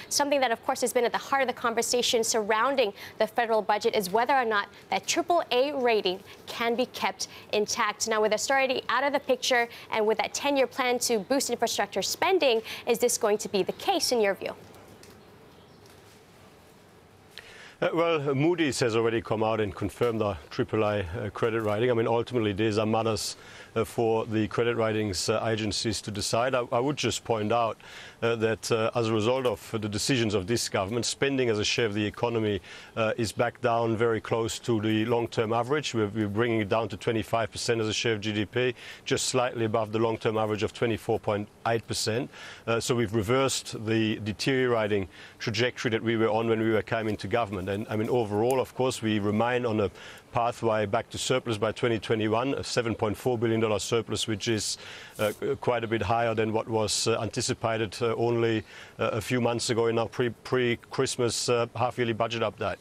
something that, of course, has been at the heart of the conversation surrounding the federal budget is whether or not that AAA rating can be kept intact. Now, with austerity out of the picture and with that 10-year plan to boost infrastructure spending, is this going to be the case in your view? Well, Moody's has already come out and confirmed our AAA credit rating. I mean, ultimately, these are matters for the credit ratings agencies to decide. I would just point out that as a result of the decisions of this government, spending as a share of the economy is back down very close to the long-term average. We're bringing it down to 25% as a share of GDP, just slightly above the long-term average of 24.8%. So we've reversed the deteriorating trajectory that we were on when we came into government. And I mean, overall, of course, we remain on a pathway back to surplus by 2021, a $7.4 billion surplus, which is quite a bit higher than what was anticipated only a few months ago in our pre-Christmas half-yearly budget update.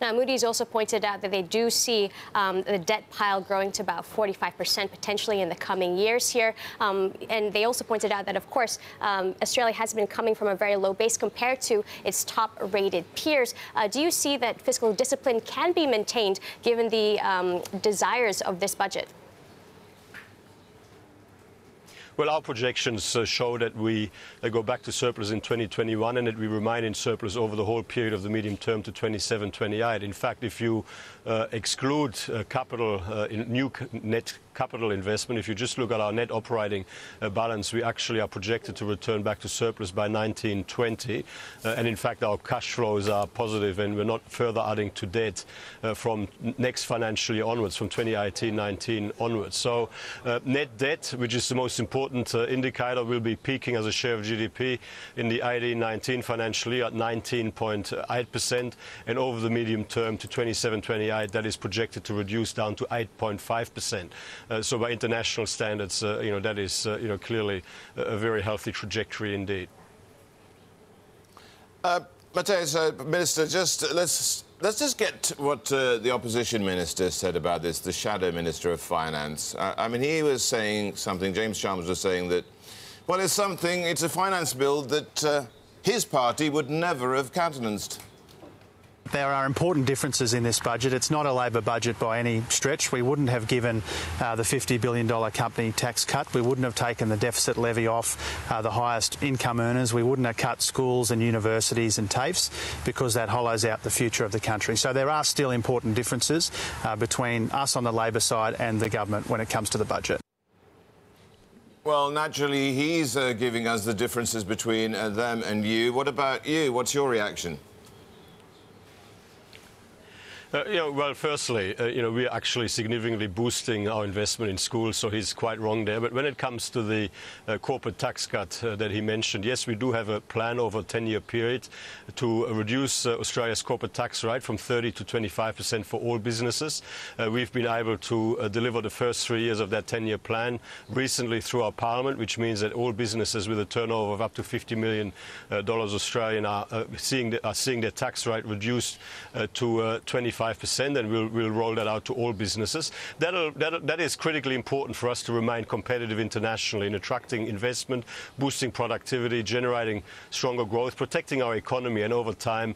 Now, Moody's also pointed out that they do see the debt pile growing to about 45% potentially in the coming years here. And they also pointed out that, of course, Australia has been coming from a very low base compared to its top-rated peers. Do you see that fiscal discipline can be maintained given the desires of this budget? Well, our projections show that we go back to surplus in 2021 and that we remain in surplus over the whole period of the medium term to 27-28. In fact, if you exclude capital in new net capital investment, if you just look at our net operating balance, we actually are projected to return back to surplus by 1920. And in fact, our cash flows are positive and we're not further adding to debt from next financial year onwards, from 2018-19 onwards. So net debt, which is the most important indicator, will be peaking as a share of GDP in the 18-19 financial year at 19.8%, and over the medium term to 27-28, that is projected to reduce down to 8.5%. So by international standards, that is clearly a very healthy trajectory indeed. Mathias, Minister, let's just get what the opposition minister said about this, the shadow minister of finance. I mean, he was saying something, James Chalmers was saying that, well, it's a finance bill that his party would never have countenanced. There are important differences in this budget. It's not a Labor budget by any stretch. We wouldn't have given the $50 billion company tax cut. We wouldn't have taken the deficit levy off the highest income earners. We wouldn't have cut schools and universities and TAFEs, because that hollows out the future of the country. So there are still important differences between us on the Labor side and the government when it comes to the budget. Well, naturally, he's giving us the differences between them and you. What about you? What's your reaction? Well, firstly, we're actually significantly boosting our investment in schools, so he's quite wrong there. But when it comes to the corporate tax cut that he mentioned, yes, we do have a plan over a 10-year period to reduce Australia's corporate tax rate from 30 to 25% for all businesses. We've been able to deliver the first 3 years of that 10-year plan recently through our parliament, which means that all businesses with a turnover of up to $50 million Australian are seeing their tax rate reduced to 25%, and we'll roll that out to all businesses. That is critically important for us to remain competitive internationally in attracting investment, boosting productivity, generating stronger growth, protecting our economy, and over time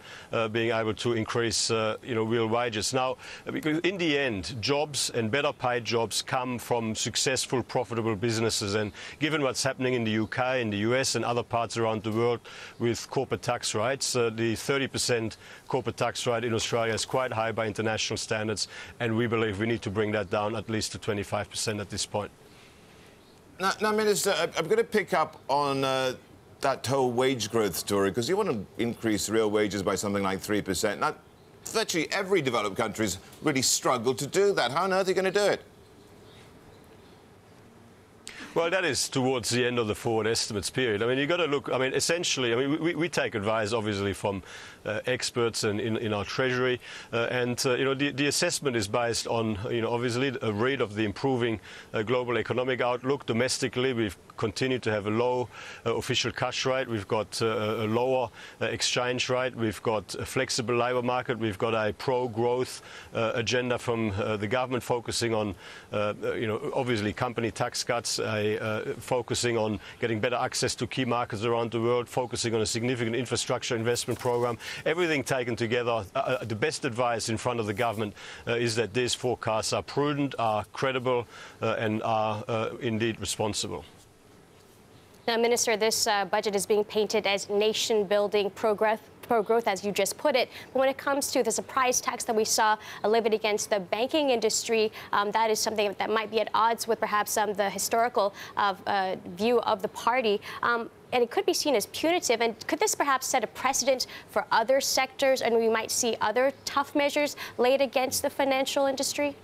being able to increase real wages. Now, because in the end, jobs and better paid jobs come from successful, profitable businesses. And given what's happening in the UK, in the US, and other parts around the world with corporate tax rates, the 30% corporate tax rate in Australia is quite high by international standards, and we believe we need to bring that down at least to 25% at this point. Now, Minister, I'm going to pick up on that whole wage growth story, because you want to increase real wages by something like 3%. Now, virtually every developed country's really struggled to do that. How on earth are you going to do it? Well, that is towards the end of the forward estimates period. I mean, you've got to look, I mean, essentially, I mean, we take advice, obviously, from experts and in our Treasury. The assessment is based on, obviously, a read of the improving global economic outlook. Domestically, we've continued to have a low official cash rate. We've got a lower exchange rate. We've got a flexible labour market. We've got a pro-growth agenda from the government focusing on, obviously, company tax cuts, a by focusing on getting better access to key markets around the world, focusing on a significant infrastructure investment program. Everything taken together, the best advice in front of the government is that these forecasts are prudent, are credible, and are indeed responsible. Now, Minister, this budget is being painted as nation-building pro-growth, as you just put it. But when it comes to the surprise tax that we saw levied against the banking industry, that is something that might be at odds with perhaps the historical view of the party. And it could be seen as punitive. And could this perhaps set a precedent for other sectors, and we might see other tough measures laid against the financial industry?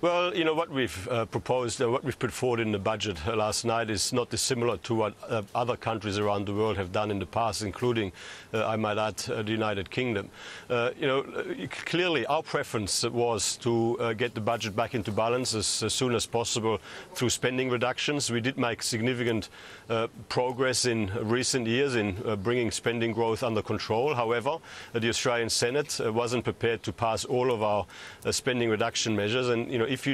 Well, you know, what we've proposed, what we've put forward in the budget last night is not dissimilar to what other countries around the world have done in the past, including, I might add, the United Kingdom. You know, clearly our preference was to get the budget back into balance as soon as possible through spending reductions. We did make significant progress in recent years in bringing spending growth under control. However, the Australian Senate wasn't prepared to pass all of our spending reduction measures, and you know, if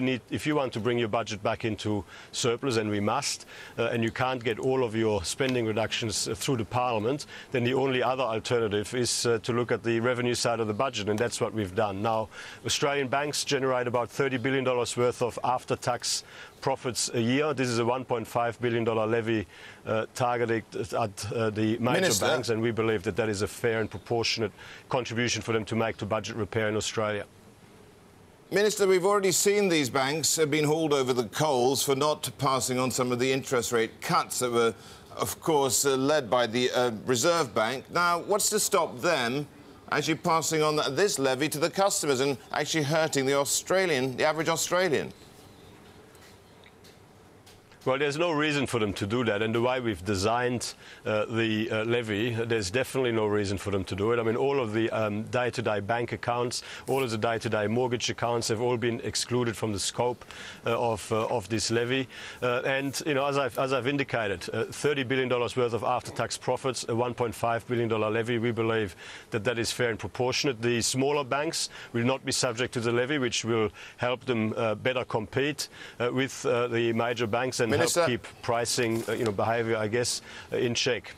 you want to bring your budget back into surplus, and we must, and you can't get all of your spending reductions through the Parliament, then the only other alternative is to look at the revenue side of the budget, and that's what we've done. Now, Australian banks generate about $30 billion worth of after-tax profits a year. This is a $1.5 billion levy targeted at the major banks, and we believe that that is a fair and proportionate contribution for them to make to budget repair in Australia. Minister, we've already seen these banks have been hauled over the coals for not passing on some of the interest rate cuts that were, of course, led by the Reserve Bank. Now, what's to stop them actually passing on this levy to the customers and actually hurting the average Australian? Well, there's no reason for them to do that, and the way we've designed the levy, there's definitely no reason for them to do it. I mean, all of the day-to-day bank accounts, all of the day-to-day mortgage accounts have all been excluded from the scope of this levy. And you know, as I've indicated, $30 billion worth of after-tax profits, a $1.5 billion levy. We believe that that is fair and proportionate. The smaller banks will not be subject to the levy, which will help them better compete with the major banks and Minister, help keep pricing, behaviour, I guess, in check.